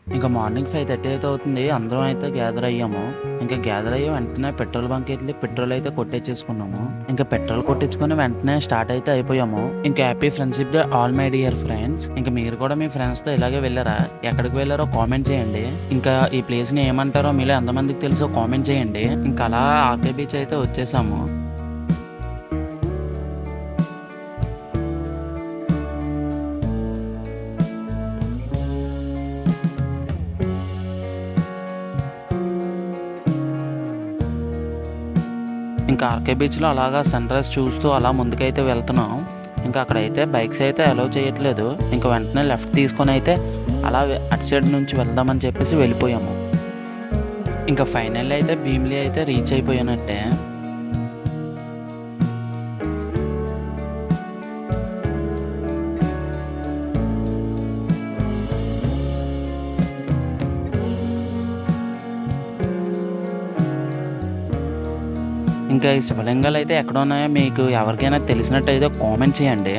ఇంకా మార్నింగ్ 5:30 అయితే అవుతుంది. అందరం అయితే గ్యాదర్ అయ్యాము. ఇంకా గ్యాదర్ అయ్యి వెంటనే పెట్రోల్ బంక్‌కెళ్ళి పెట్రోల్ అయితే కొట్టించేసుకున్నాము. ఇంకా పెట్రోల్ కొట్టించుకొని వెంటనే స్టార్ట్ అయితే అయిపోయాము. ఇంకా happy friendship day all my dear friends. ఇంకా మీరు కూడా మీ ఫ్రెండ్స్‌తో ఇలాగే వెళ్లారా? ఎక్కడికి వెళ్లారో కామెంట్ చేయండి. ఇంకా ఈ ప్లేస్‌ని ఏమంటారో మీలో ఎంతమందికి తెలుసో కామెంట్ చేయండి. ఇంకా అలా ఆర్‌కే బీచ్ అయితే వచ్చేసాము. ఇంకా ఆర్‌కే బీచ్‌లో అలాగా సన్‌రైజ్ చూస్తూ అలా ముందుకైతే వెళ్తున్నాం. ఇంకా అక్కడైతే బైక్స్ అయితే అలౌ చేయట్లేదు. ఇంకా వెంటనే లెఫ్ట్ తీసుకొనైతే అలా అటు సైడ్ నుంచి వెళ్దామని చెప్పేసి వెళ్ళిపోయాము. ఇంకా ఫైనల్లీ అయితే భీమిలి అయితే రీచ్ అయిపోయానట్టే. ఇంకా ఈ శివలింగాలు అయితే ఎక్కడ ఉన్నాయో మీకు ఎవరికైనా తెలిసినట్టయితే కామెంట్ చేయండి.